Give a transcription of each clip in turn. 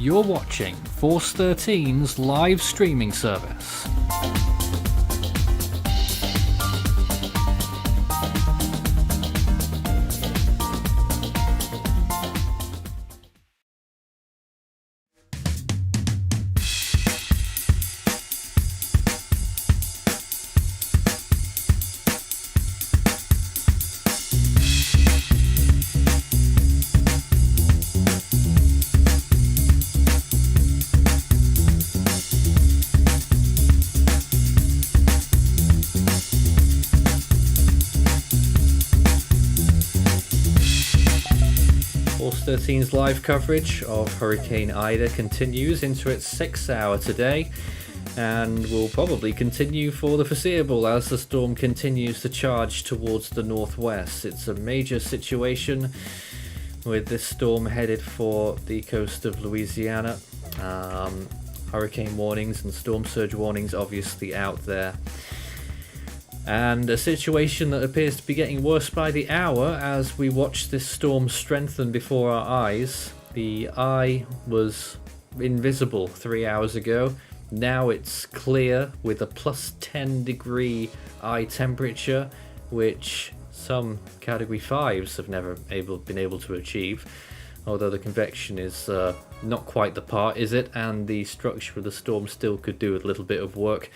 You're watching Force 13's live streaming service. Force 13's live coverage of Hurricane Ida continues into its 6th hour today, and will probably continue for the foreseeable as the storm continues to charge towards the northwest. It's a major situation with this storm headed for the coast of Louisiana. Hurricane warnings and storm surge warnings obviously out there. And a situation that appears to be getting worse by the hour as we watch this storm strengthen before our eyes. The eye was invisible 3 hours ago. Now it's clear with a plus 10 degree eye temperature, which some category 5s have never been able to achieve. Although the convection is not quite the part, is it? And the structure of the storm still could do a little bit of work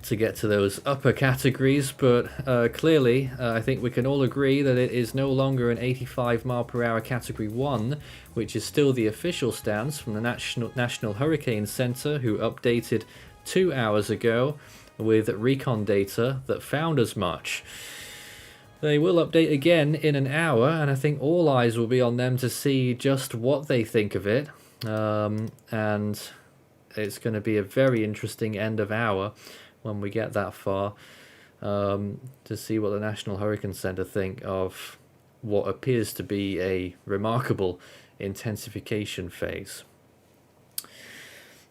to get to those upper categories, but clearly I think we can all agree that it is no longer an 85 mile per hour category 1, which is still the official stance from the National Hurricane Center, who updated 2 hours ago with recon data that found as much. They will update again in an hour, and I think all eyes will be on them to see just what they think of it, and it's going to be a very interesting end of hour when we get that far, to see what the National Hurricane Center think of what appears to be a remarkable intensification phase.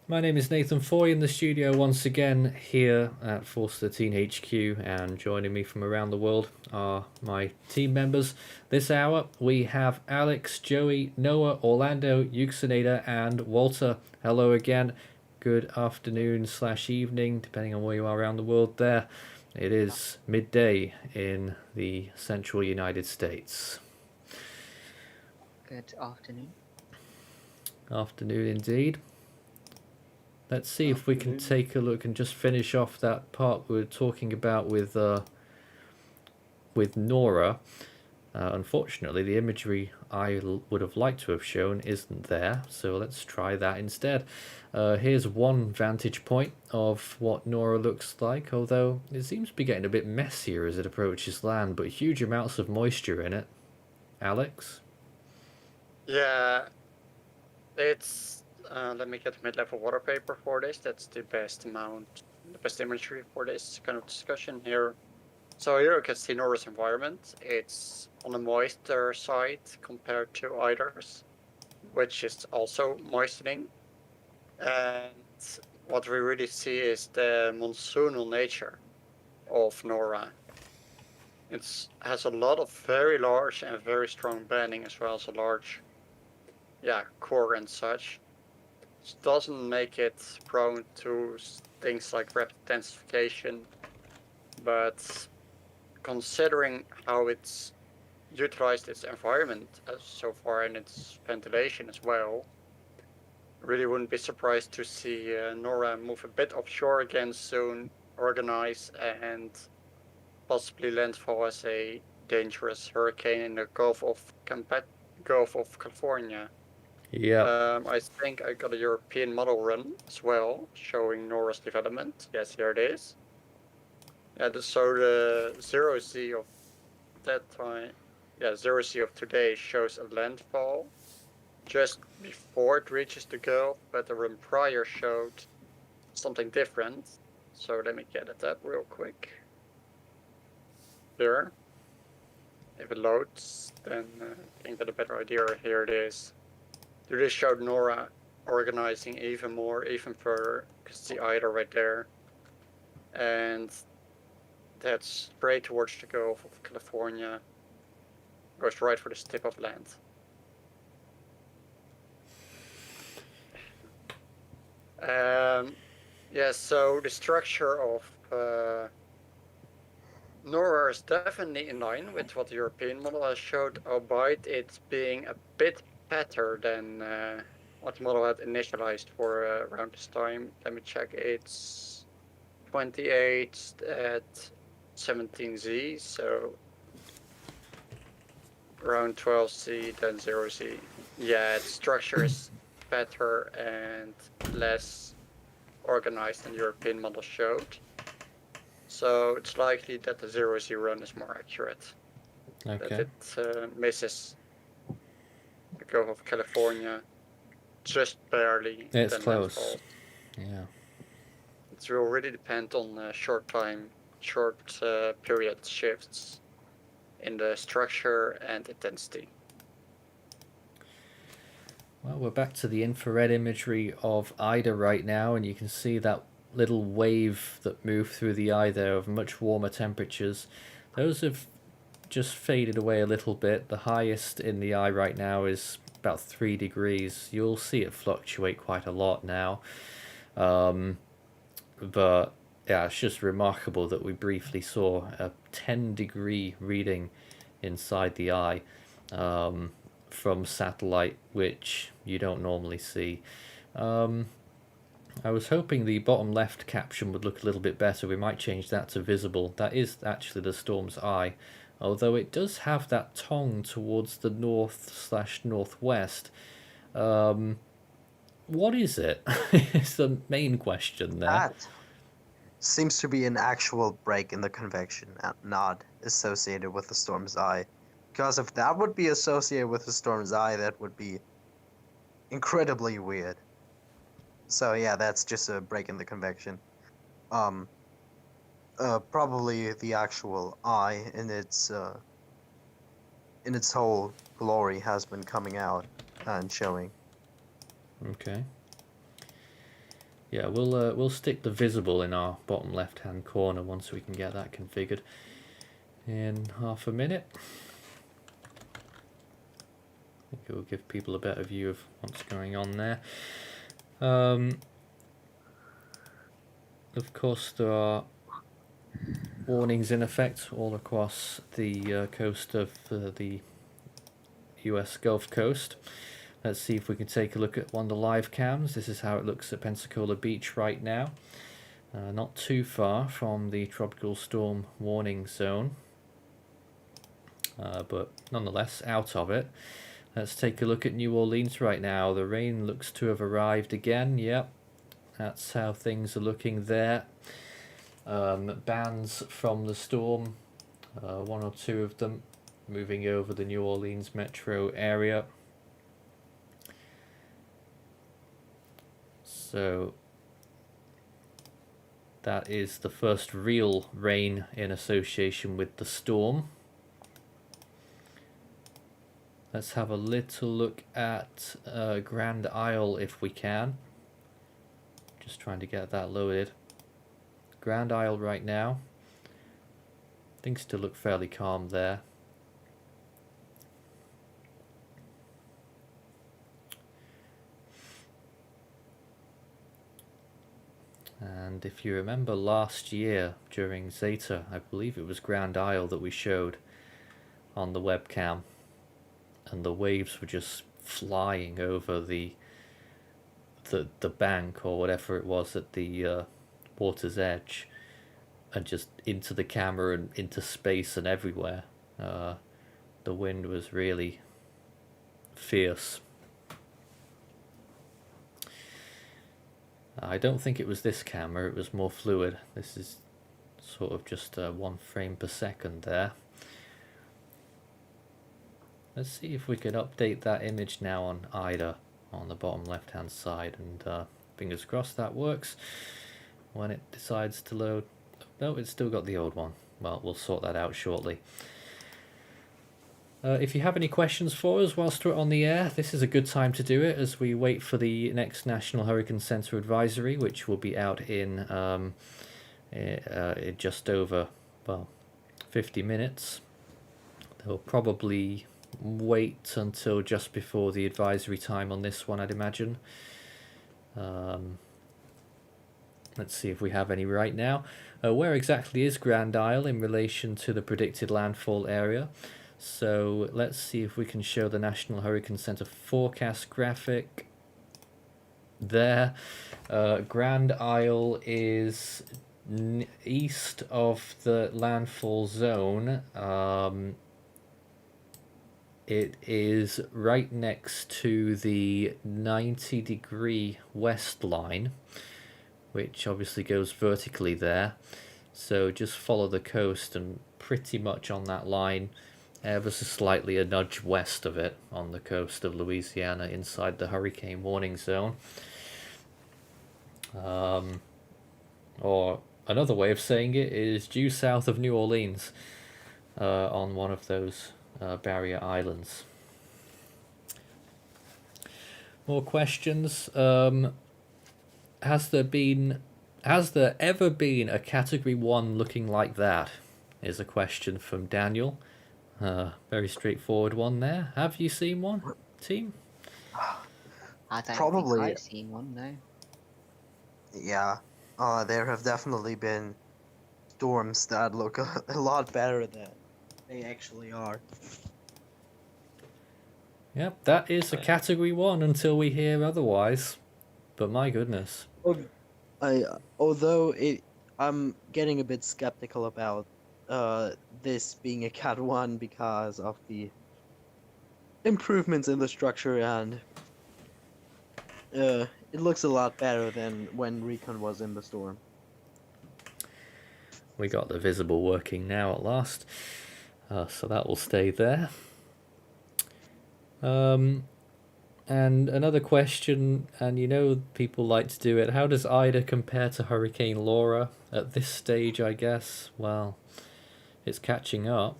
My name is Nathan Foy in the studio once again here at Force 13 HQ, and joining me from around the world are my team members. This hour we have Alex, Joey, Noah, Orlando, Euxinada, and Walter. Hello again. Good afternoon / evening, depending on where you are around the world there. It is midday in the central United States. Good afternoon. Afternoon indeed. Let's see if we can take a look and just finish off that part we were talking about with Nora. Unfortunately, the imagery I would have liked to have shown isn't there, so let's try that instead. Here's one vantage point of what Nora looks like, although it seems to be getting a bit messier as it approaches land, but huge amounts of moisture in it. Alex? Yeah, it's... let me get mid-level water paper for this. That's the best imagery for this kind of discussion here. So here you can see Nora's environment. It's on the moister side compared to Ida's, which is also moistening. And what we really see is the monsoonal nature of Nora. It has a lot of very large and very strong banding, as well as a large core and such. It doesn't make it prone to things like rapid intensification, but considering how it's utilized its environment so far and its ventilation as well, really wouldn't be surprised to see Nora move a bit offshore again soon, organize, and possibly landfall as a dangerous hurricane in the Gulf of California. Yeah. I think I got a European model run as well, showing Nora's development. Yes, here it is. So the 0Z of that time, 0Z of today shows a landfall just before it reaches the Gulf, but the run prior showed something different. So let me get at that real quick. Here. If it loads, then I can get a better idea. Here it is. This showed Nora organizing even more, even further. You can see Ida right there. And that's straight towards the Gulf of California. Goes right for the tip of land. Yeah, so the structure of Nora is definitely in line with what the European model has showed, albeit it being a bit better than what the model had initialized for around this time. Let me check. It's 28 at 17Z, so around 12C, then 0Z. Yeah, its structure is better and less organized than the European model showed. So it's likely that the 0Z run is more accurate. Okay. That it misses the Gulf of California just barely, It's then close. landfalls. Yeah. It will really depend on short period shifts in the structure and intensity. Well, we're back to the infrared imagery of Ida right now, and you can see that little wave that moved through the eye there of much warmer temperatures. Those have just faded away a little bit. The highest in the eye right now is about 3 degrees. You'll see it fluctuate quite a lot now. But yeah, it's just remarkable that we briefly saw a 10-degree reading inside the eye from satellite, which you don't normally see. I was hoping the bottom left caption would look a little bit better. We might change that to visible. That is actually the storm's eye, although it does have that tongue towards the north/northwest. What is it? It's the main question there. That seems to be an actual break in the convection and not associated with the storm's eye. Because if that would be associated with the storm's eye, that would be incredibly weird. So yeah, that's just a break in the convection. Probably the actual eye in its whole glory has been coming out and showing. Okay. Yeah, we'll stick the visible in our bottom left-hand corner once we can get that configured in half a minute. I think it will give people a better view of what's going on there. Of course, there are warnings in effect all across the coast of the US Gulf Coast. Let's see if we can take a look at one of the live cams. This is how it looks at Pensacola Beach right now. Not too far from the tropical storm warning zone, but nonetheless out of it. Let's take a look at New Orleans right now. The rain looks to have arrived again. Yep, that's how things are looking there. Bands from the storm, one or two of them moving over the New Orleans metro area. So that is the first real rain in association with the storm. Let's have a little look at Grand Isle if we can. Just trying to get that loaded. Grand Isle right now. Things still look fairly calm there. And if you remember last year during Zeta, I believe it was Grand Isle that we showed on the webcam, and the waves were just flying over the bank or whatever it was at the water's edge, and just into the camera and into space and everywhere. The wind was really fierce. I don't think it was this camera, it was more fluid. This is sort of just 1 frame per second there. Let's see if we can update that image now on Ida on the bottom left hand side, and fingers crossed that works when it decides to load. No, it's still got the old one. Well, we'll sort that out shortly. If you have any questions for us whilst we're on the air, this is a good time to do it as we wait for the next National Hurricane Center advisory, which will be out in just over, 50 minutes. They'll probably wait until just before the advisory time on this one, I'd imagine. Let's see if we have any right now. Where exactly is Grand Isle in relation to the predicted landfall area? So let's see if we can show the National Hurricane Center forecast graphic. There, Grand Isle is east of the landfall zone. It is right next to the 90-degree west line, which obviously goes vertically there. So just follow the coast and pretty much on that line, ever so slightly a nudge west of it on the coast of Louisiana inside the hurricane warning zone. Or another way of saying it is due south of New Orleans, on one of those barrier islands. More questions. Has there ever been a Category 1 looking like that? Is a question from Daniel. Very straightforward one there. Have you seen one, team? I don't Probably. think I've seen one, no. Yeah, there have definitely been storms that look a lot better than they actually are. Yep, that is a Category 1 until we hear otherwise. But my goodness. Although I'm getting a bit skeptical about this being a Cat 1 because of the improvements in the structure, and it looks a lot better than when Recon was in the storm. We got the visible working now at last. So that will stay there. And another question, and you know people like to do it, how does Ida compare to Hurricane Laura at this stage, I guess? Well, it's catching up.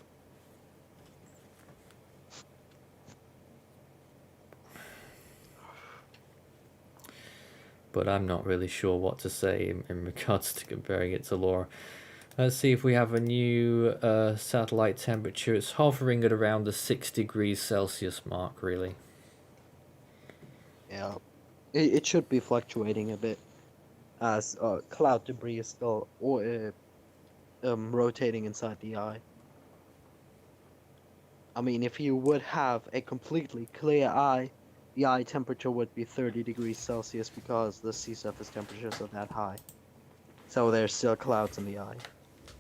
But I'm not really sure what to say in regards to comparing it to Laura. Let's see if we have a new satellite temperature. It's hovering at around the 6 degrees Celsius mark, really. Yeah, it should be fluctuating a bit as cloud debris is still rotating inside the eye. I mean, if you would have a completely clear eye, the eye temperature would be 30 degrees Celsius because the sea surface temperatures are that high. So there's still clouds in the eye,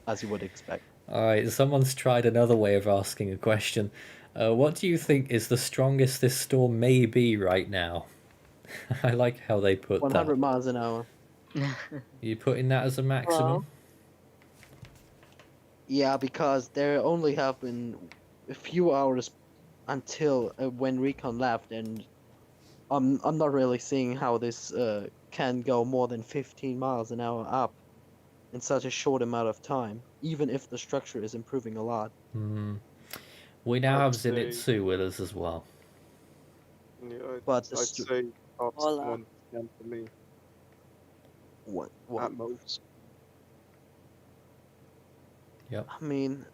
as you would expect. Alright, someone's tried another way of asking a question. What do you think is the strongest this storm may be right now? I like how they put 100 that. miles an hour. You putting that as a maximum? Well. Yeah, because there only have been a few hours until when Recon left, and I'm not really seeing how this can go more than 15 miles an hour up in such a short amount of time, even if the structure is improving a lot. We now I'd have say- Zenitsu with us as well. Yeah, But I'd the say up to Hola. 1% for me What? at most. Yep. I mean,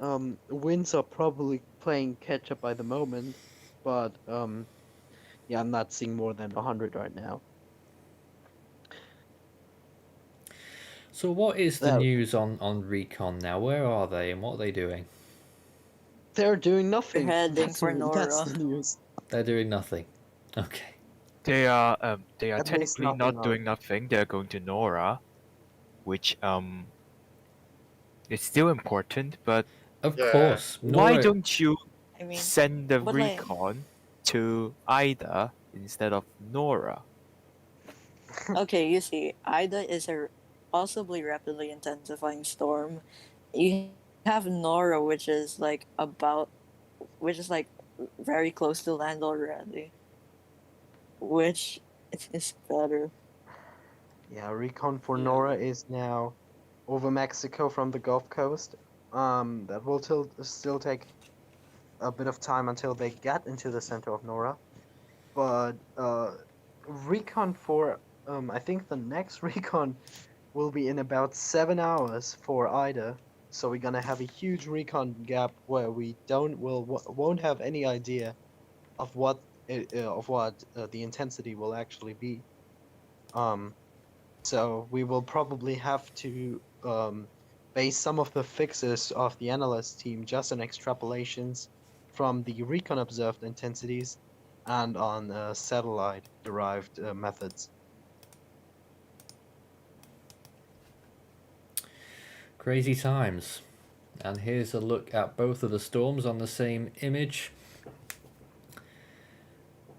winds are probably playing catch up by the moment, but yeah, I'm not seeing more than 100 right now. So what is the That- news on Recon now? Where are they and what are they doing? They're doing nothing. heading That's for that's Nora. the news. They're doing nothing. Okay. They are At least technically nothing not on- doing nothing. They're going to Nora, which is still important. But Of Yeah. course. why Nora- don't you I mean, send the but like- recon to Ida instead of Nora? okay, you see, Ida is a possibly rapidly intensifying storm. You have Nora, which is like very close to land already, which is better. Yeah, recon for Yeah. Nora is now over Mexico from the Gulf Coast. That will still take a bit of time until they get into the center of Nora. But recon for I think the next recon will be in about 7 hours for Ida. So we're gonna have a huge recon gap where we won't have any idea of what the intensity will actually be. So we will probably have to base some of the fixes of the analyst team just on extrapolations from the recon observed intensities and on satellite derived methods. Crazy times. And here's a look at both of the storms on the same image.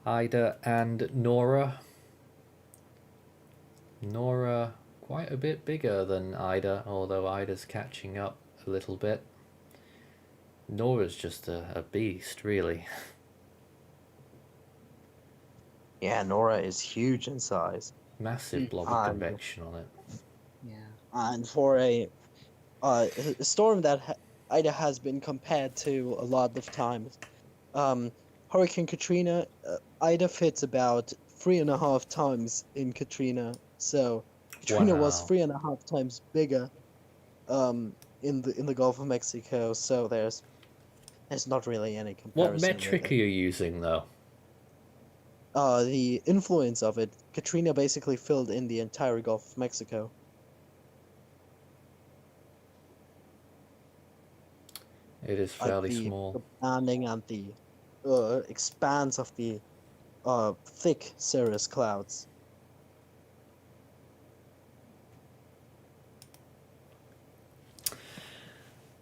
Ida and Nora. Nora quite a bit bigger than Ida, although Ida's catching up a little bit. Nora's just a beast, really. Yeah, Nora is huge in size. Massive blob of And- convection on it. Yeah. And for a storm that Ida has been compared to a lot of times, Hurricane Katrina, Ida fits about 3.5 times in Katrina. So Katrina was Wow. 3.5 times bigger, in the Gulf of Mexico. So there's not really any comparison. What metric are you using, though? The influence of it, Katrina basically filled in the entire Gulf of Mexico. It is Like fairly the small. banding and the expanse of the thick cirrus clouds.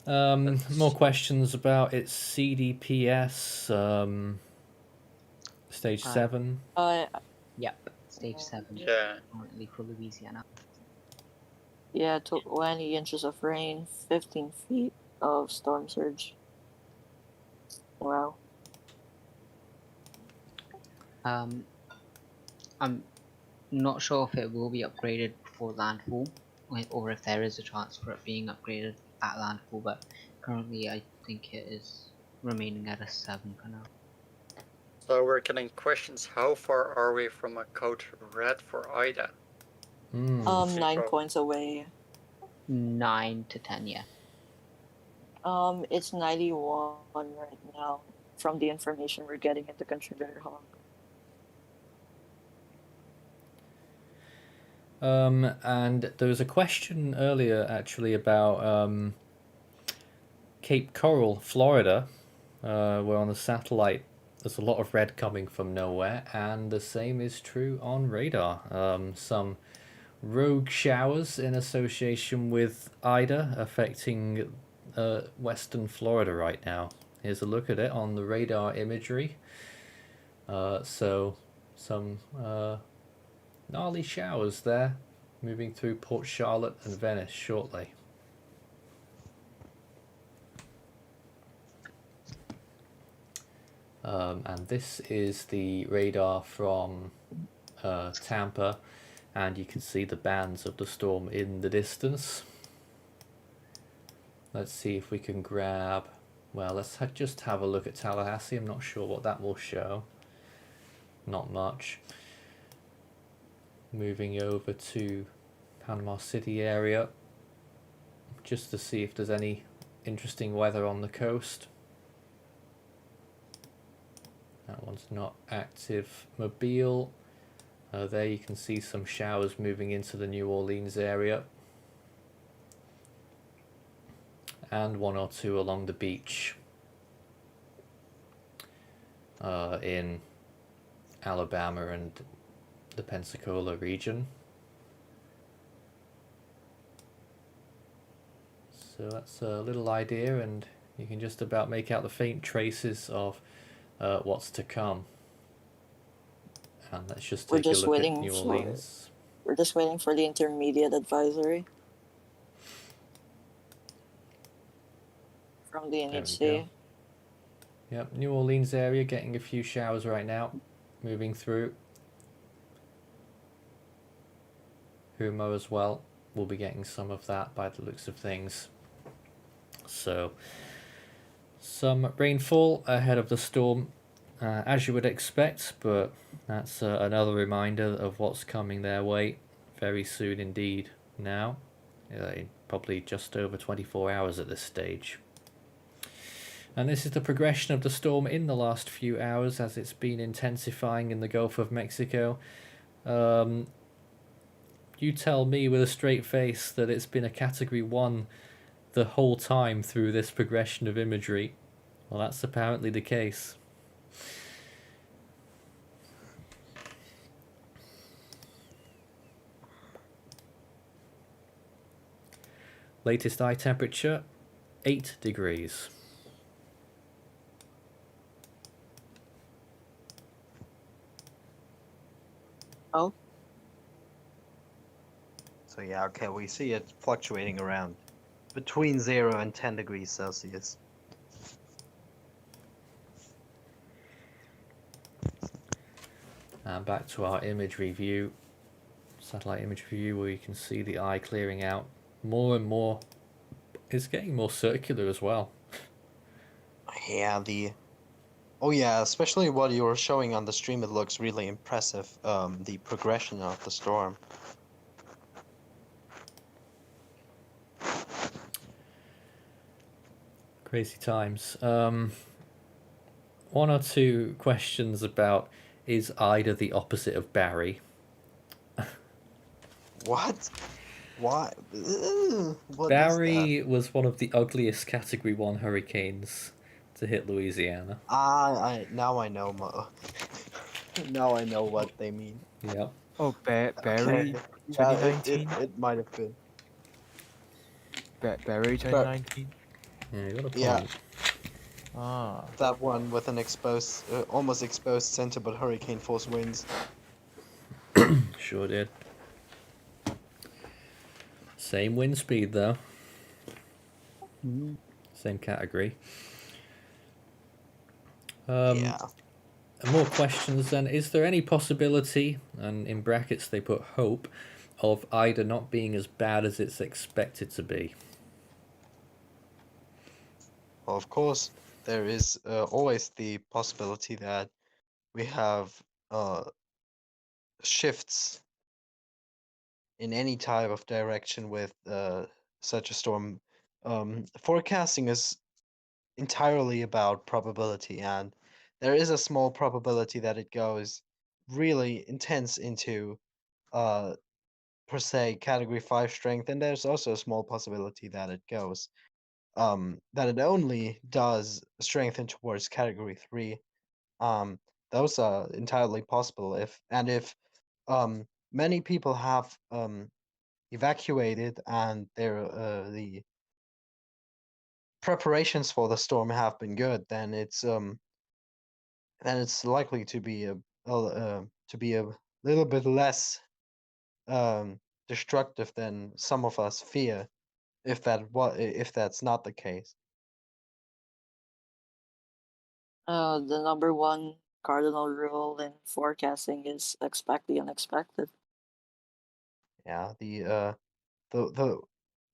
More questions about its CDPS, stage Uh, 7. Yep. Stage 7. Yeah. Currently for Louisiana. Yeah, 20 inches of rain, 15 feet of storm surge. Wow. I'm not sure if it will be upgraded before landfall, or if there is a chance for it being upgraded at landfall, but currently I think it is remaining at a 7 for now. So we're getting questions. How far are we from a code red for Ida? Mm. 9 Zero. points away. 9 to 10, yeah. It's 91 right now from the information we're getting at the contributor hub. And there was a question earlier actually about Cape Coral, Florida, where on the satellite there's a lot of red coming from nowhere, and the same is true on radar. Some rogue showers in association with Ida affecting western Florida right now. Here's a look at it on the radar imagery. So some gnarly showers there, moving through Port Charlotte and Venice shortly. And this is the radar from Tampa, and you can see the bands of the storm in the distance. Let's see if we can grab, well, let's just have a look at Tallahassee. I'm not sure what that will show. Not much. Moving over to Panama City area, just to see if there's any interesting weather on the coast. That one's not active. Mobile, there you can see some showers moving into the New Orleans area, and 1 or 2 along the beach in Alabama and the Pensacola region. So that's a little idea, and you can just about make out the faint traces of what's to come. And let's just We're take a just look at waiting New for- Orleans. We're just waiting for the intermediate advisory from the There we NHC. go. Yep, New Orleans area getting a few showers right now, moving through. Humo as well, we'll be getting some of that by the looks of things. So, some rainfall ahead of the storm, as you would expect, but that's another reminder of what's coming their way very soon indeed now, in probably just over 24 hours at this stage. And this is the progression of the storm in the last few hours as it's been intensifying in the Gulf of Mexico. You you tell me with a straight face that it's been a Category 1 the whole time through this progression of imagery. Well, that's apparently the case. Latest eye temperature, 8 degrees. Oh, So yeah, okay, we see it fluctuating around between 0 and 10 degrees Celsius. And back to our imagery view, satellite imagery view, where you can see the eye clearing out more and more. It's getting more circular as well. Yeah, oh yeah, especially what you were showing on the stream, it looks really impressive. The progression of the storm. Crazy times. One or two questions about, is Ida the opposite of Barry? What? Why? What is that? Barry was one of the ugliest Category 1 hurricanes to hit Louisiana. Now I know. Now I know what they mean. Yep. Oh, Barry, Okay. Yeah, 2019. it might have been. Barry 2019. Yeah, you got a point. Yeah. Ah, That one with an exposed, almost exposed center, but hurricane force winds. Sure did. Same wind speed though. Same category. Yeah. More questions then. Is there any possibility, and in brackets they put hope, of Ida not being as bad as it's expected to be? Well, of course, there is always the possibility that we have shifts in any type of direction with such a storm. Forecasting is entirely about probability, and there is a small probability that it goes really intense into per se category 5 strength, and there's also a small possibility that it goes that it only does strengthen towards category 3. um those are entirely possible if many people have evacuated and the preparations for the storm have been good, then it's likely to be a little bit less destructive than some of us fear, if that's not the case. the number one cardinal rule in forecasting is expect the unexpected. Yeah, the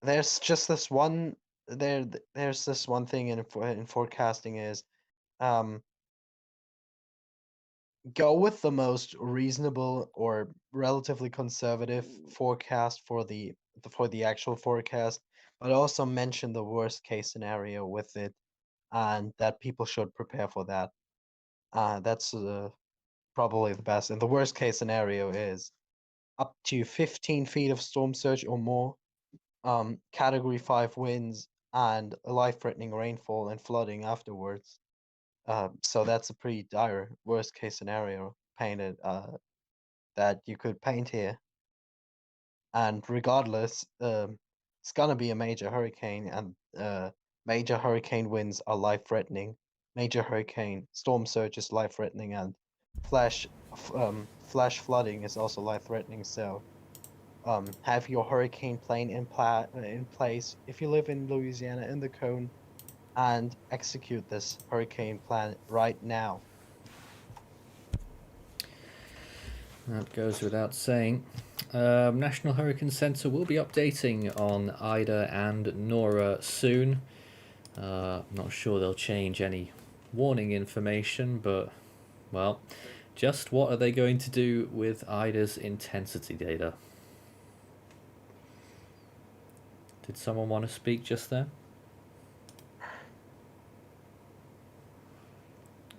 there's just this one there's this one thing in forecasting is um go with the most reasonable or relatively conservative forecast for the actual forecast, but also mention the worst case scenario with it, and that people should prepare for that. That's probably the best. And the worst case scenario is up to 15 feet of storm surge or more, category 5 winds, and a life-threatening rainfall and flooding afterwards. So that's a pretty dire worst case scenario painted that you could paint here. And regardless, it's gonna be a major hurricane, and major hurricane winds are life-threatening. Major hurricane storm surge is life-threatening, and flash flooding is also life-threatening. So have your hurricane plan in place if you live in Louisiana in the cone, and execute this hurricane plan right now. That goes without saying. National Hurricane Center will be updating on Ida and Nora soon. I'm not sure they'll change any warning information, but, well, just what are they going to do with Ida's intensity data? Did someone want to speak just there?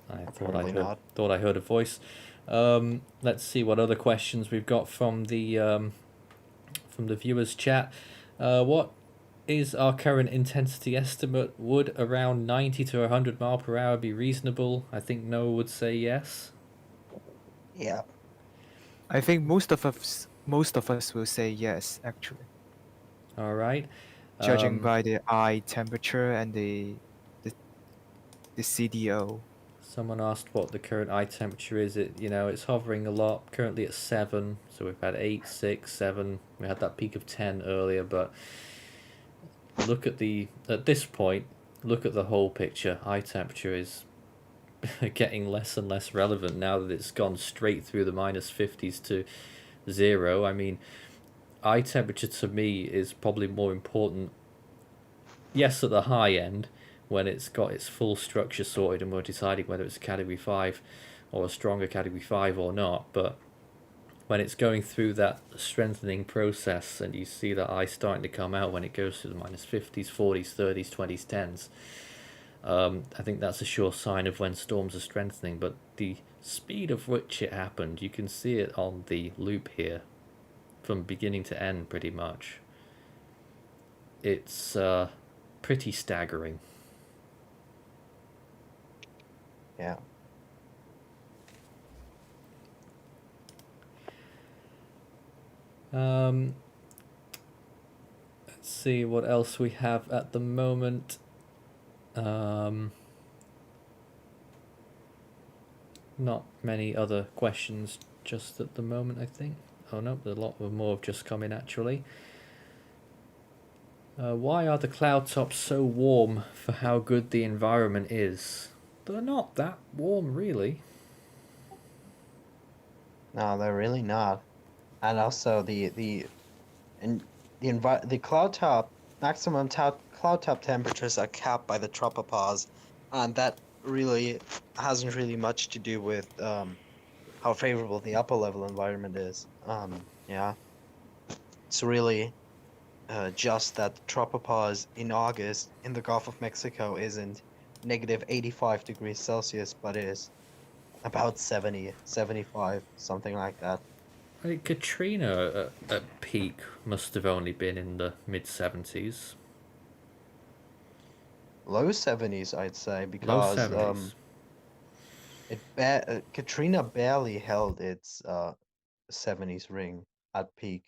Apparently not. Thought I heard a voice. Let's see what other questions we've got from the from the viewers chat. What is our current intensity estimate? Would around 90 to 100 mile per hour be reasonable? I think Noah would say yes. Yeah. I think most of us will say yes, actually, All right. judging by the eye temperature and the CDO. Someone asked what the current eye temperature is. It's hovering a lot. Currently at 7, so we've had 8, 6, 7. We had that peak of 10 earlier, but at this point, look at the whole picture. Eye temperature is getting less and less relevant now that it's gone straight through the minus 50s to 0. I mean, eye temperature to me is probably more important. Yes, at the high end, when it's got its full structure sorted and we're deciding whether it's a category 5 or a stronger category 5 or not, but when it's going through that strengthening process and you see that eye starting to come out when it goes through the minus 50s, 40s, 30s, 20s, 10s, I think that's a sure sign of when storms are strengthening. But the speed of which it happened, you can see it on the loop here from beginning to end pretty much. It's pretty staggering. Yeah. Let's see what else we have at the moment. Not many other questions just at the moment, I think. Oh no, a lot more have just come in actually. Why are the cloud tops so warm for how good the environment is? They're not that warm, really. No, they're really not. And also the cloud top cloud top temperatures are capped by the tropopause, and that really hasn't really much to do with how favorable the upper level environment is. Yeah, it's really just that the tropopause in August in the Gulf of Mexico isn't negative 85 degrees Celsius, but is about 70, 75, something like that. I mean, Katrina at peak must have only been in the mid-70s. Low 70s, I'd say, Low because 70s. Katrina barely held its 70s ring at peak.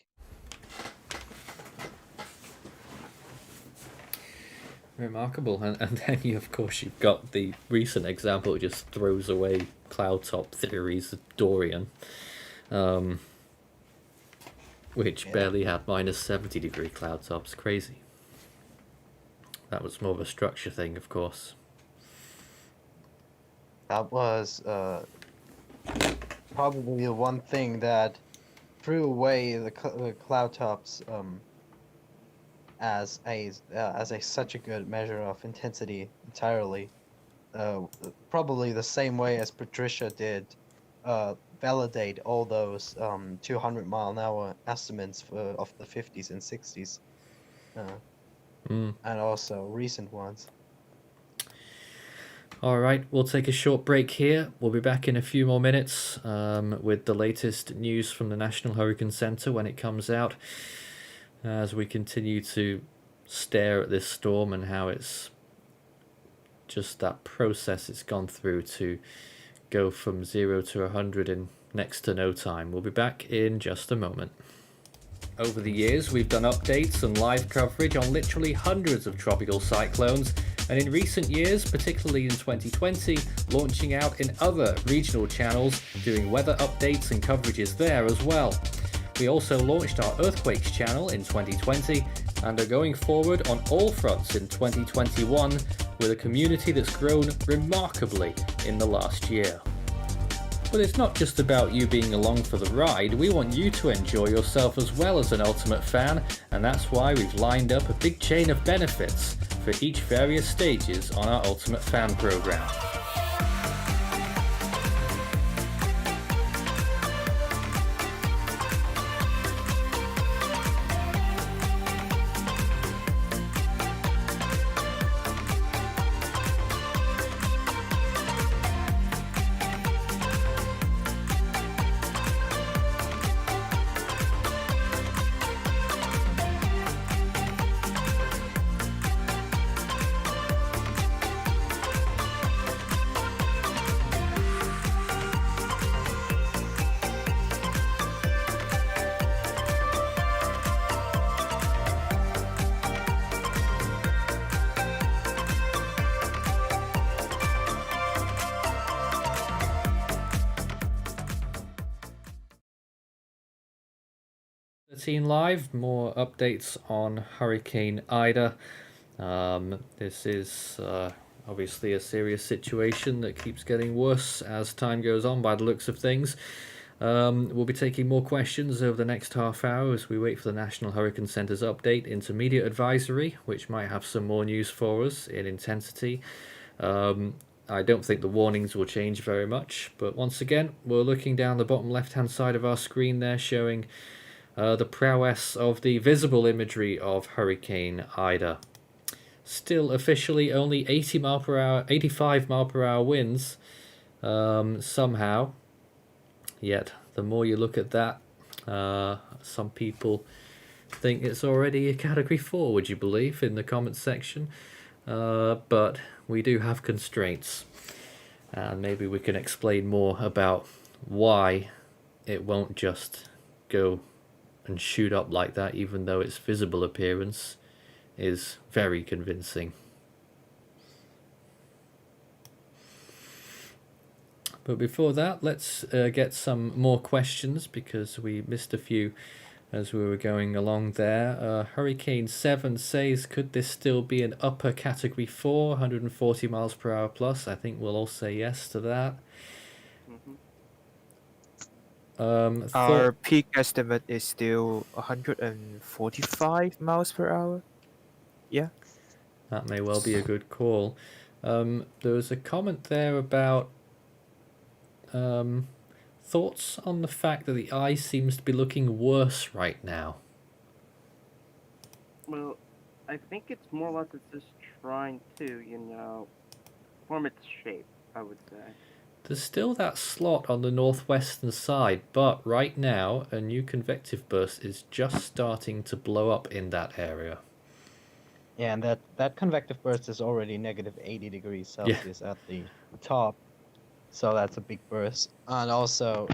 Remarkable. And then of course you've got the recent example that just throws away cloud top theories of Dorian, which barely had minus 70 degree cloud tops. Crazy. That was more of a structure thing, of course. That was probably the one thing that threw away the cloud tops as such a good measure of intensity entirely. Probably the same way as Patricia did validate all those 200-mile-an-hour estimates of the 50s and 60s, and also recent ones. All right, we'll take a short break here. We'll be back in a few more minutes with the latest news from the National Hurricane Center when it comes out, as we continue to stare at this storm and how it's just that process it's gone through to go from 0 to 100 in next to no time. We'll be back in just a moment. Over the years, we've done updates and live coverage on literally hundreds of tropical cyclones, and in recent years, particularly in 2020, launching out in other regional channels, doing weather updates and coverages there as well. We also launched our Earthquakes channel in 2020 and are going forward on all fronts in 2021 with a community that's grown remarkably in the last year. But it's not just about you being along for the ride, we want you to enjoy yourself as well as an Ultimate fan, and that's why we've lined up a big chain of benefits for each various stages on our Ultimate Fan program. 13 Live, more updates on Hurricane Ida. This is obviously a serious situation that keeps getting worse as time goes on by the looks of things. We'll be taking more questions over the next half hour as we wait for the National Hurricane Centre's update intermediate advisory, which might have some more news for us in intensity. I don't think the warnings will change very much, but once again, we're looking down the bottom left-hand side of our screen there, showing the prowess of the visible imagery of Hurricane Ida. Still officially only 80 mile per hour, 85 mile per hour winds somehow. Yet the more you look at that, some people think it's already a category 4, would you believe, in the comments section. But we do have constraints, and maybe we can explain more about why it won't just go and shoot up like that, even though its visible appearance is very convincing. But before that, let's get some more questions, because we missed a few as we were going along there. Hurricane 7 says, could this still be an upper category 4, 140 miles per hour plus? I think we'll all say yes to that. Our peak estimate is still 145 miles per hour. Yeah. That may well be a good call. There was a comment there about thoughts on the fact that the eye seems to be looking worse right now. Well, I think it's more or less it's just trying to, form its shape, I would say. There's still that slot on the northwestern side, but right now a new convective burst is just starting to blow up in that area. Yeah, and that convective burst is already negative 80 degrees Celsius at the top. So that's a big burst. And also,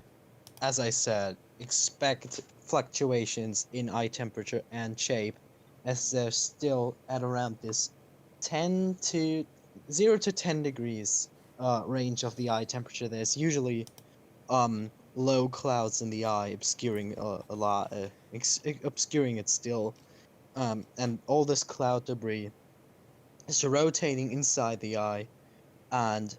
as I said, expect fluctuations in eye temperature and shape, as they're still at around this 0 to 10 degrees range of the eye temperature. There's usually low clouds in the eye obscuring a lot, obscuring it still. And all this cloud debris is rotating inside the eye, and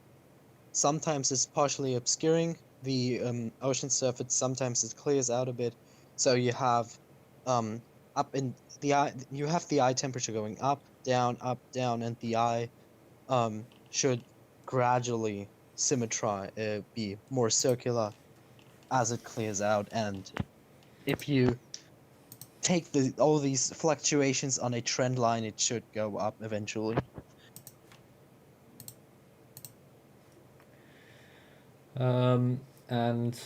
sometimes it's partially obscuring the ocean surface, sometimes it clears out a bit. So you have up in the eye, you have the eye temperature going up, down, and the eye should gradually be more circular as it clears out. And if you take all these fluctuations on a trend line, it should go up eventually. And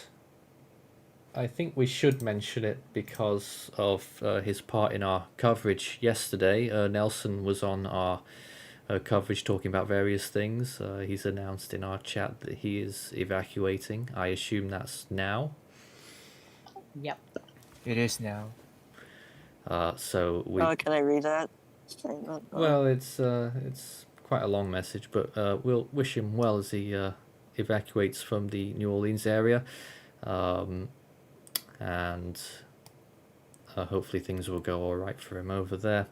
I think we should mention it because of his part in our coverage yesterday. Nelson was on our coverage talking about various things. He's announced in our chat that he is evacuating. I assume that's now. Yep. It is now. So we. Can I read that statement? Well, it's quite a long message, but we'll wish him well as he evacuates from the New Orleans area, and hopefully things will go all right for him over there.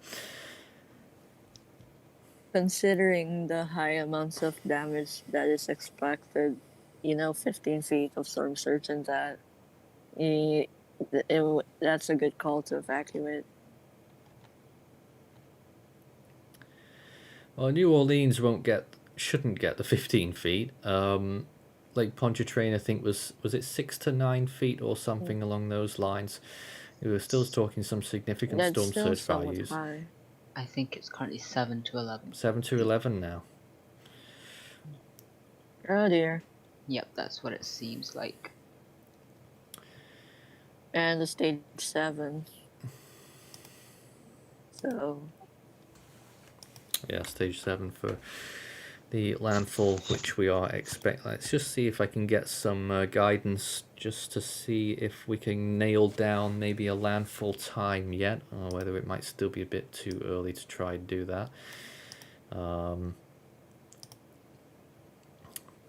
Considering the high amounts of damage that is expected, 15 feet of storm surge and that, that's a good call to evacuate. Well, New Orleans shouldn't get the 15 feet. Lake Pontchartrain, I think was it 6 to 9 feet or something along those lines. We were still talking some significant That's storm still surge somewhat values. high. I think it's currently 7 to 11. 7 to 11 now. Oh dear. Yep, that's what it seems like. And the stage 7. So. Yeah, stage 7 for the landfall, which we are expecting. Let's just see if I can get some guidance just to see if we can nail down maybe a landfall time yet, or whether it might still be a bit too early to try and do that.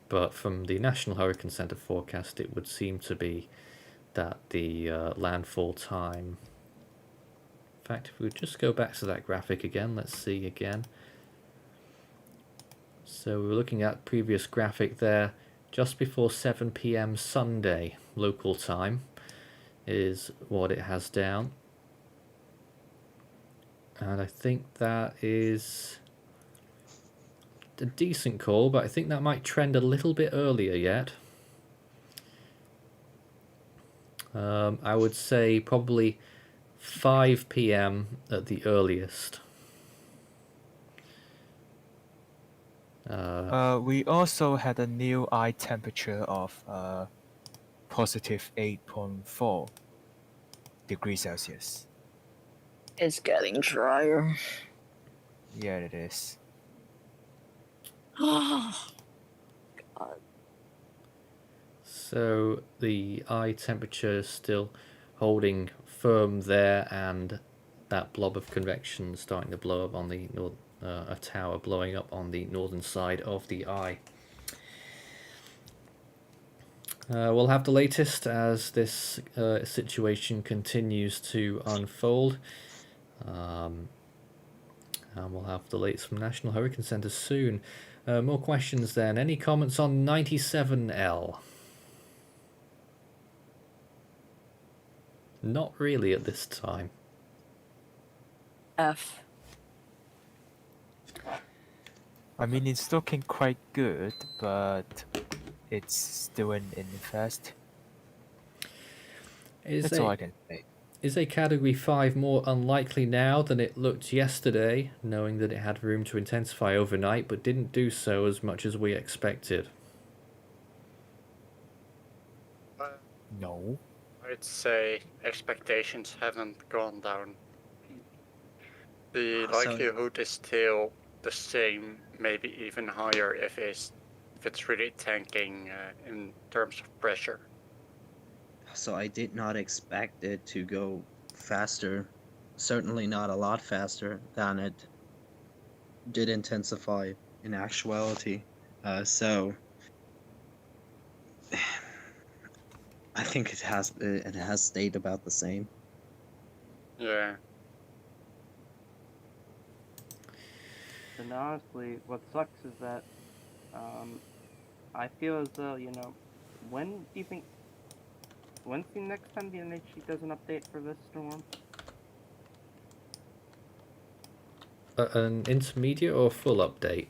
But from the National Hurricane Center forecast, it would seem to be that the landfall time In fact, if we just go back to that graphic again, let's see again. So we were looking at previous graphic there, just before 7 p.m. Sunday local time is what it has down. And I think that is a decent call, but I think that might trend a little bit earlier yet. I would say probably 5 p.m. at the earliest. We also had a new eye temperature of positive 8.4 degrees Celsius. It's getting drier. Yeah, it is. God. So the eye temperature is still holding firm there, and that blob of convection starting to blow up on the a tower blowing up on the northern side of the eye. We'll have the latest as this situation continues to unfold. And we'll have the latest from National Hurricane Center soon. More questions then. Any comments on 97L? Not really at this time. F. I mean, it's looking quite good, but it's still in first. That's all I can say. Is a Category 5 more unlikely now than it looked yesterday, knowing that it had room to intensify overnight, but didn't do so as much as we expected? No. I'd say expectations haven't gone down. The likelihood is still the same, maybe even higher if it's really tanking in terms of pressure. So I did not expect it to go faster, certainly not a lot faster than it did intensify in actuality. So I think it has stayed about the same. Yeah. And honestly, what sucks is that I feel as though, when's the next time the NHC does an update for this storm? An intermediate or full update?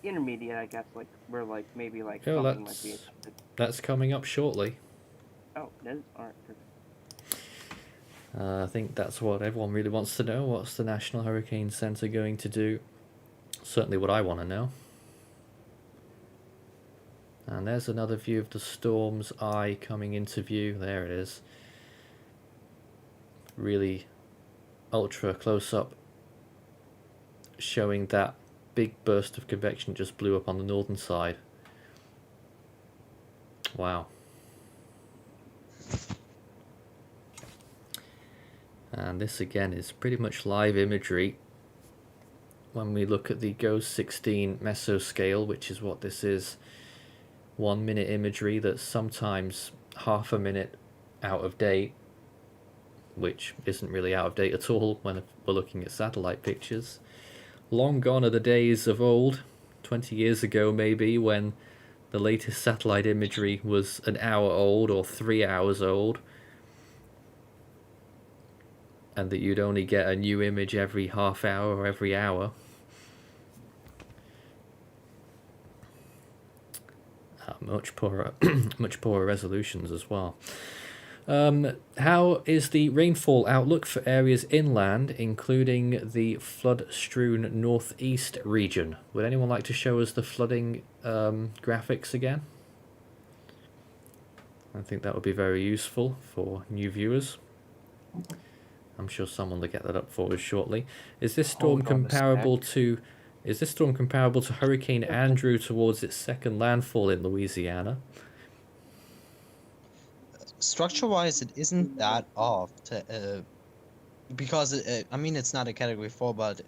Intermediate, I guess, maybe Oh, something might be. that's coming up shortly. Oh, it is? Alright, perfect. I think that's what everyone really wants to know. What's the National Hurricane Center going to do? Certainly what I want to know. And there's another view of the storm's eye coming into view. There it is. Really ultra close up, showing that big burst of convection just blew up on the northern side. Wow. And this again is pretty much live imagery. When we look at the GOES 16 mesoscale, which is what this is, 1 minute imagery that's sometimes half a minute out of date, which isn't really out of date at all when we're looking at satellite pictures. Long gone are the days of old, 20 years ago maybe, when the latest satellite imagery was an hour old or 3 hours old, and that you'd only get a new image every half hour or every hour. Much poorer resolutions as well. How is the rainfall outlook for areas inland, including the flood-strewn northeast region? Would anyone like to show us the flooding graphics again? I think that would be very useful for new viewers. I'm sure someone will get that up for us shortly. Is this storm comparable to Hurricane Andrew towards its second landfall in Louisiana? Structure-wise, it isn't that off because it's not a Category 4, but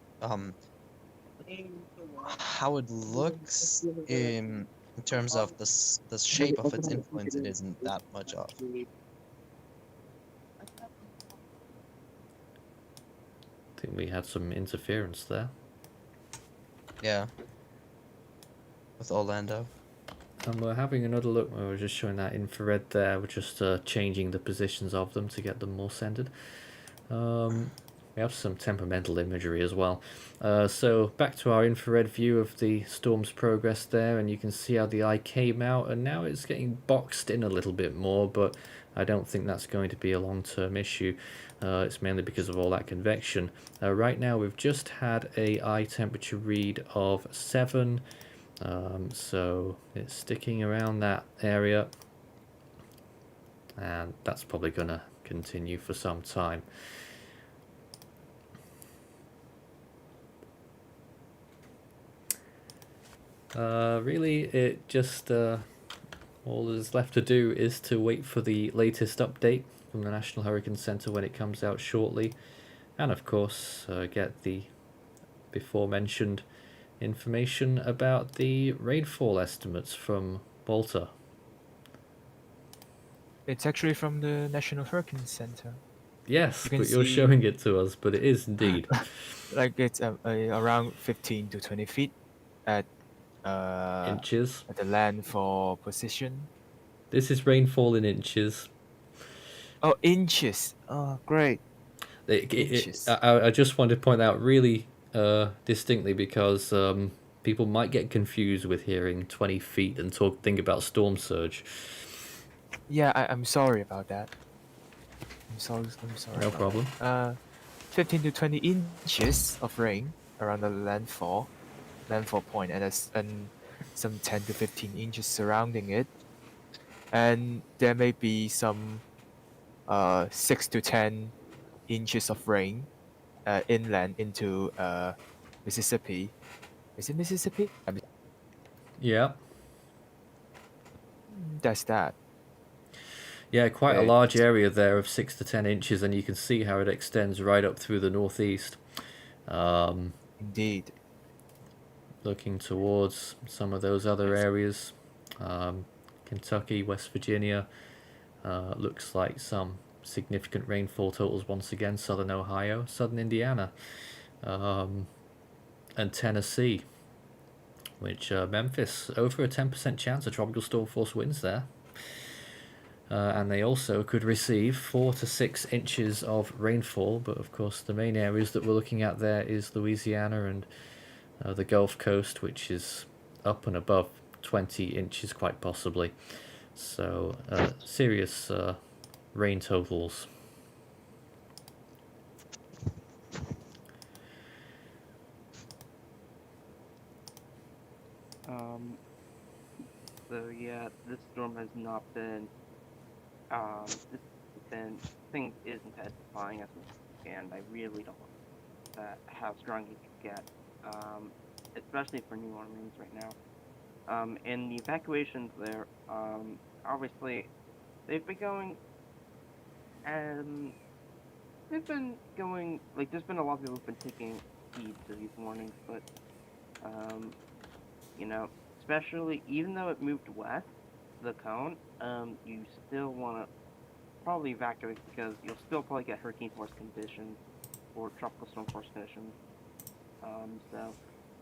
how it looks in terms of the shape of its influence, it isn't that much off. I think we had some interference there. Yeah. With Orlando. And we're having another look where we're just showing that infrared there. We're just changing the positions of them to get them more centered. We have some temperamental imagery as well. So back to our infrared view of the storm's progress there, and you can see how the eye came out, and now it's getting boxed in a little bit more, but I don't think that's going to be a long-term issue. It's mainly because of all that convection. Right now we've just had a eye temperature read of 7, so it's sticking around that area, and that's probably going to continue for some time. Really, it just all there's left to do is to wait for the latest update from the National Hurricane Center when it comes out shortly, and of course get the before mentioned information about the rainfall estimates from Walter. It's actually from the National Hurricane Center. Yes, You can but you're see- showing it to us, but it is indeed. Like it's around 15 to 20 feet at Inches. at the landfall position. This is rainfall in inches. Oh, inches. Oh, great. Inches. I just want to point out really distinctly because people might get confused with hearing 20 feet and think about storm surge. Yeah, I'm sorry about that. I'm sorry. No about problem. that. 15 to 20 inches of rain around the landfall point, and some 10 to 15 inches surrounding it, and there may be some 6 to 10 inches of rain inland into Mississippi. Is it Mississippi? Yeah. That's that. Yeah, quite a Right. large area there of 6 to 10 inches, and you can see how it extends right up through the northeast. Indeed. Looking towards some of those other areas. Kentucky, West Virginia. Looks like some significant rainfall totals once again. Southern Ohio, southern Indiana, and Tennessee. Which Memphis, over a 10% chance of tropical storm force winds there. And they also could receive 4 to 6 inches of rainfall, but of course the main areas that we're looking at there is Louisiana and the Gulf Coast, which is up and above 20 inches quite possibly. So serious rain totals. So yeah, this storm has not been. Things is intensifying as we stand. I really don't know how strong it could get, especially for New Orleans right now. And the evacuations there, obviously, they've been going. Like there's been a lot of people who've been taking heed to these warnings, but especially even though it moved west, the cone, you still want to probably evacuate because you'll still probably get hurricane force conditions or tropical storm force conditions.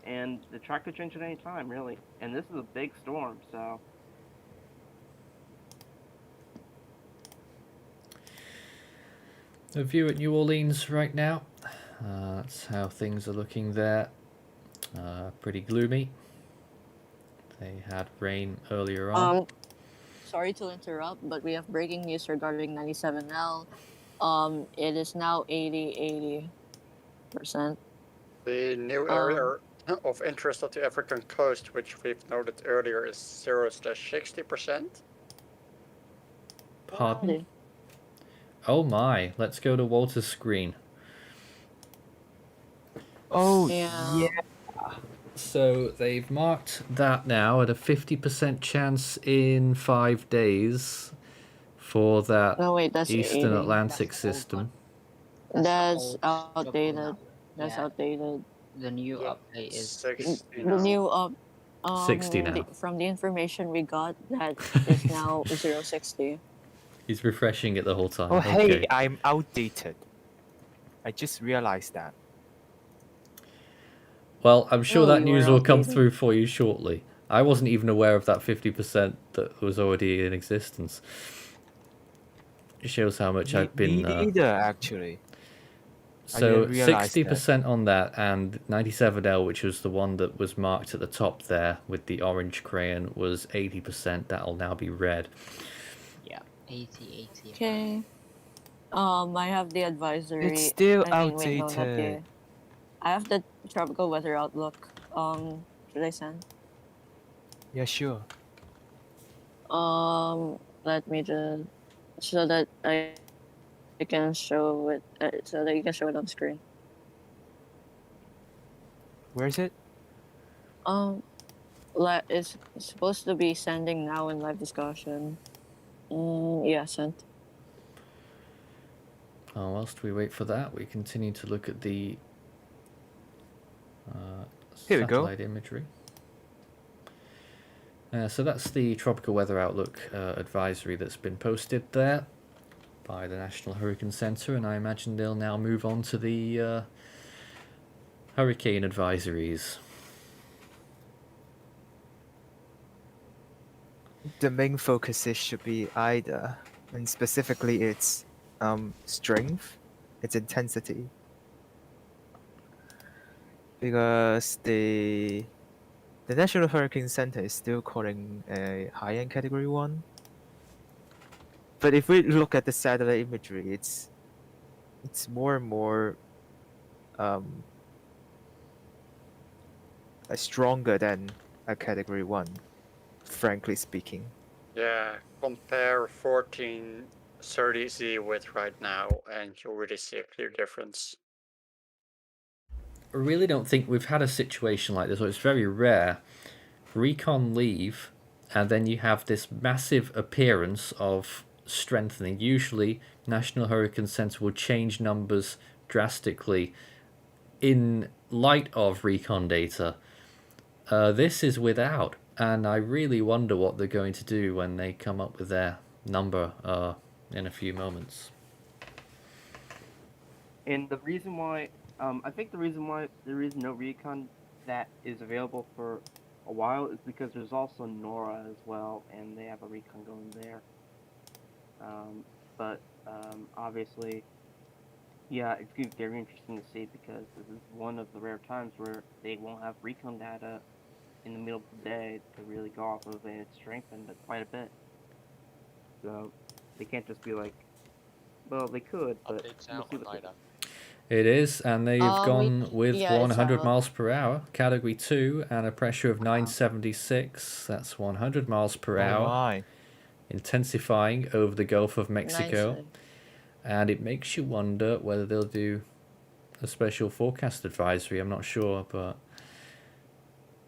And the track could change at any time, really. And this is a big storm, so. A view at New Orleans right now. That's how things are looking there. Pretty gloomy. They had rain earlier on. Sorry to interrupt, but we have breaking news regarding 97L. It is now 80%. The new area of interest of the African coast, which we've noted earlier, is 0/60%. Pardon? Oh my, let's go to Walter's screen. Oh, Yeah. yeah. So they've marked that now at a 50% chance in 5 days for that No, wait, that's Eastern 80. Atlantic That's the old system. That's old outdated. document. That's Yeah. outdated. The new Yeah. update is 60 The now. new 60 now. from the information we got, that is now 060. He's refreshing it the whole time. Oh, Okay. hey, I'm outdated. I just realized that. Well, I'm sure Oh, that you news were will come outdated. through for you shortly. I wasn't even aware of that 50% that was already in existence. It shows how much I've Me been. neither, actually. I So didn't realize that. 60% on that, and 97L, which was the one that was marked at the top there with the orange crayon, was 80%. That'll now be red. Yeah, 80, 80. Okay. I have the advisory. It's still I mean, wait, no, not outdated. the. I have the tropical weather outlook. Should I send? Yeah, sure. Let me just so that I can show it. So that you can show it on screen. Where is it? It's supposed to be sending now in live discussion. Yeah, sent. Whilst we wait for that, we continue to look at the Here we go. satellite imagery. So that's the tropical weather outlook advisory that's been posted there by the National Hurricane Center, and I imagine they'll now move on to the hurricane advisories. The main focus should be Ida, and specifically its strength, its intensity. Because the National Hurricane Center is still calling a high-end Category 1. But if we look at the satellite imagery, it's more and more stronger than a Category 1, frankly speaking. Yeah, compare 1430Z with right now, and you'll really see a clear difference. I really don't think we've had a situation like this, or it's very rare. Recon leave, and then you have this massive appearance of strengthening. Usually, National Hurricane Center will change numbers drastically in light of recon data. This is without, and I really wonder what they're going to do when they come up with their number in a few moments. And the reason why, I think the reason why there is no recon that is available for a while is because there's also Nora as well, and they have a recon going there. But obviously, yeah, it's going to be very interesting to see because this is one of the rare times where they won't have recon data in the middle of the day to really go off of, and it's strengthened quite a bit. So they can't just be like, well, they could, but Updates we'll out see on what NIDA. It is, and they've gone with yeah, it's 100 out. miles per hour, Category 2, and a pressure of 976. That's 100 miles per Oh hour, my. intensifying over the Gulf of Mexico. Nice. And it makes you wonder whether they'll do a special forecast advisory. I'm not sure, but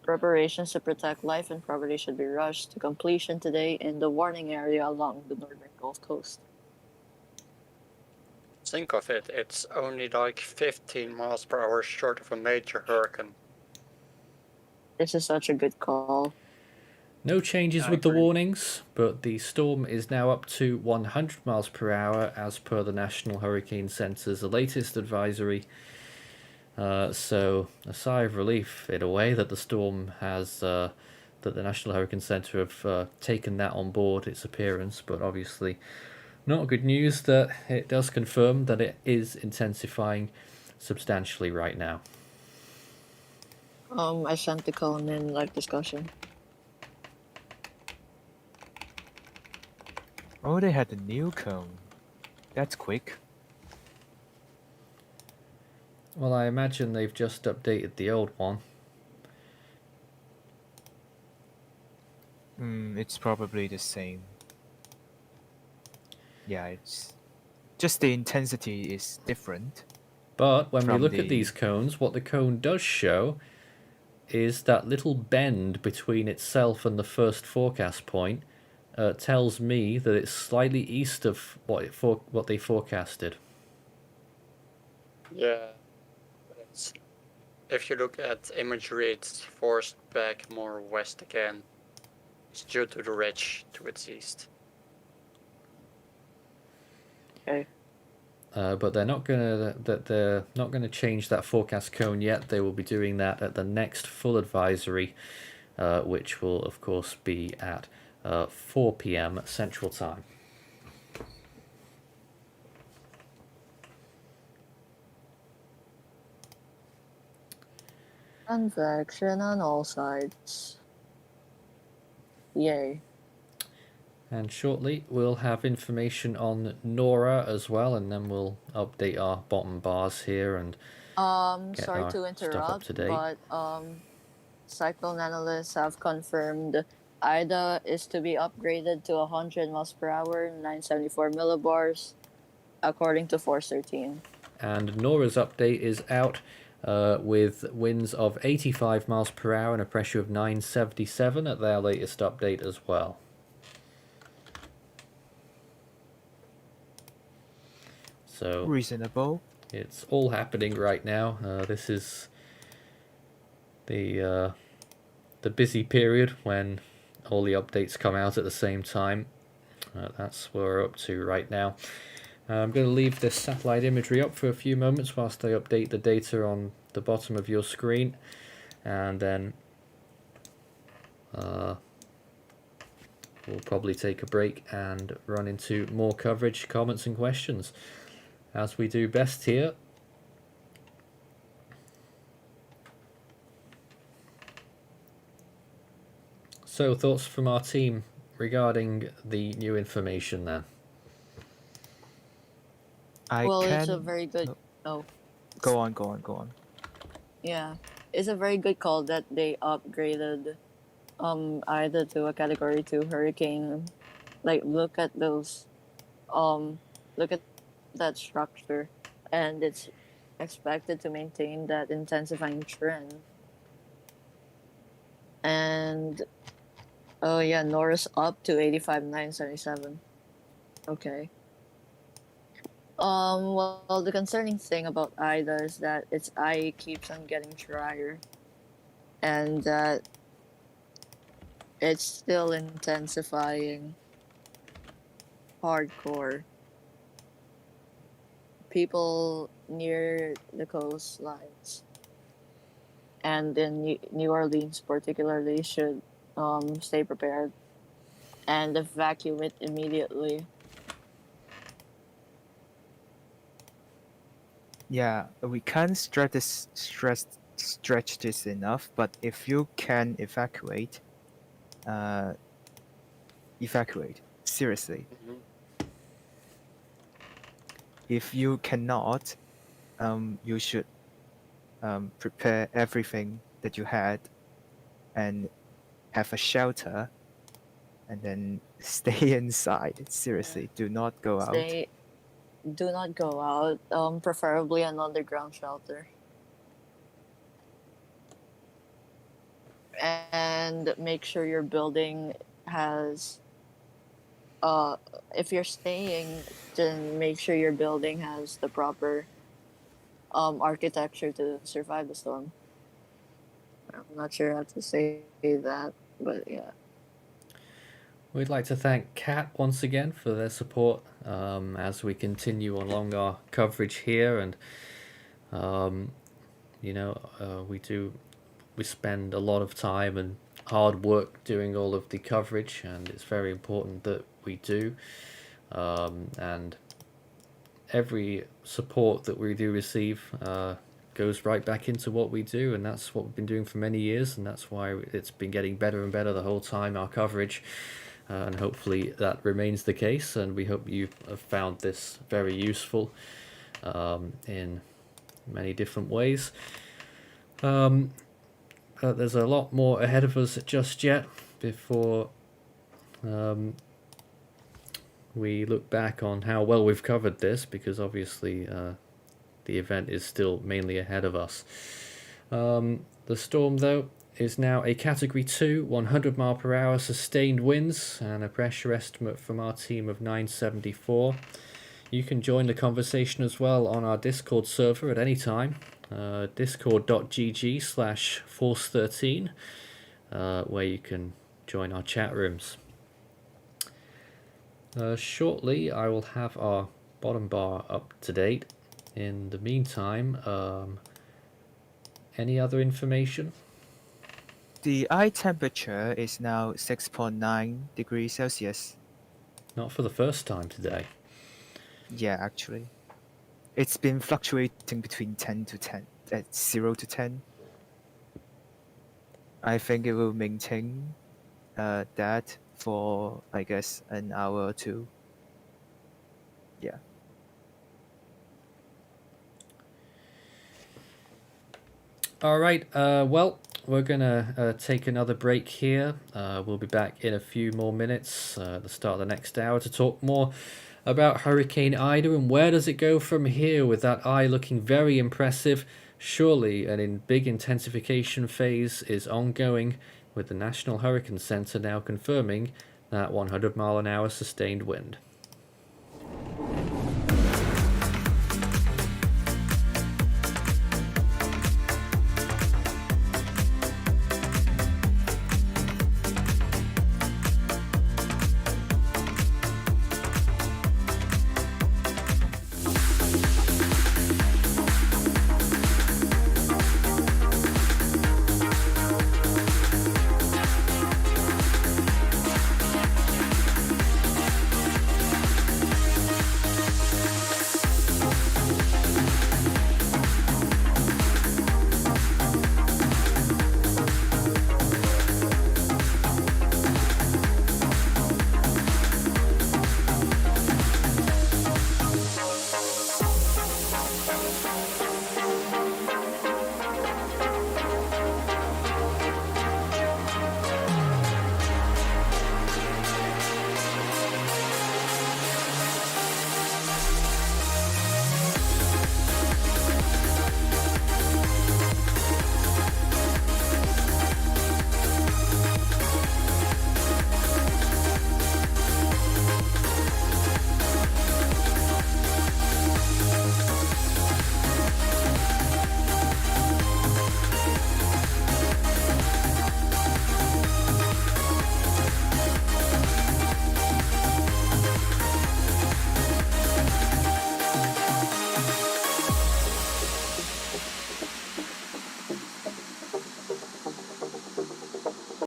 Preparations to protect life and property should be rushed to completion today in the warning area along the northern Gulf Coast. Think of it, it's only like 15 miles per hour short of a major hurricane. This is such a good call. no changes I with the agree. warnings. But the storm is now up to 100 miles per hour as per the National Hurricane Center's latest advisory. So a sigh of relief in a way that the storm has, that the National Hurricane Center have taken that on board, its appearance, but obviously not good news that it does confirm that it is intensifying substantially right now. I sent the cone in live discussion. Oh, they had a new cone. That's quick. Well, I imagine they've just updated the old one. It's probably the same. Yeah, it's just the intensity is different. But when we From look at the- these cones, what the cone does show is that little bend between itself and the first forecast point tells me that it's slightly east of what they forecasted. Yeah, but if you look at imagery, it's forced back more west again. It's due to the ridge to its east. Okay. but they're not gonna change that forecast cone yet. They will be doing that at the next full advisory, which will of course be at 4 p.m. Central Time. Convection on all sides. Yay. And shortly we'll have information on Nora as well, and then we'll update our bottom bars here and get Sorry our to stuff up interrupt, to date. but cyclone analysts have confirmed Ida is to be upgraded to 100 miles per hour, 974 millibars, according to Force 13. And Nora's update is out with winds of 85 miles per hour and a pressure of 977 at their latest update as well. So Reasonable. it's all happening right now. This is the busy period when all the updates come out at the same time. That's what we're up to right now. I'm going to leave this satellite imagery up for a few moments whilst I update the data on the bottom of your screen, and then we'll probably take a break and run into more coverage, comments and questions, as we do best here. So, thoughts from our team regarding the new information then? It's a very good. No. Oh, Go on. yeah, it's a very good call that they upgraded Ida to a Category 2 hurricane. Like, look at those, look at that structure, and it's expected to maintain that intensifying trend. And oh yeah, Nora's up to 85,977. Okay. Well, the concerning thing about Ida is that its eye keeps on getting drier, and that it's still intensifying hardcore. People near the coastlines and in New Orleans particularly should stay prepared and evacuate immediately. Yeah, we can't stretch this enough, but if you can evacuate, evacuate, seriously. Mhm. If you cannot, you should prepare everything that you had and have a shelter and then stay inside. Seriously, do not go out. Do not go out. Preferably an underground shelter. And make sure your building has. If you're staying, then make sure your building has the proper architecture to survive the storm. I'm not sure how to say that, but yeah. We'd like to thank Kat once again for their support as we continue along our coverage here, and we spend a lot of time and hard work doing all of the coverage, and it's very important that we do, and every support that we do receive goes right back into what we do, and that's what we've been doing for many years, and that's why it's been getting better and better the whole time, our coverage. And hopefully that remains the case, and we hope you have found this very useful in many different ways. There's a lot more ahead of us just yet before we look back on how well we've covered this, because obviously the event is still mainly ahead of us. The storm, though, is now a Category 2, 100 mile per hour sustained winds, and a pressure estimate from our team of 974. You can join the conversation as well on our Discord server at any time, discord.gg/force13, where you can join our chat rooms. Shortly, I will have our bottom bar up to date. In the meantime, any other information? The eye temperature is now 6.9 degrees Celsius. Not for the first time today. Yeah, actually. It's been fluctuating between 0 to 10. I think it will maintain that for, I guess, an hour or two. Yeah. All right. Well, we're gonna take another break here. We'll be back in a few more minutes at the start of the next hour to talk more about Hurricane Ida and where does it go from here with that eye looking very impressive. Surely an big intensification phase is ongoing with the National Hurricane Center now confirming that 100 mile an hour sustained wind.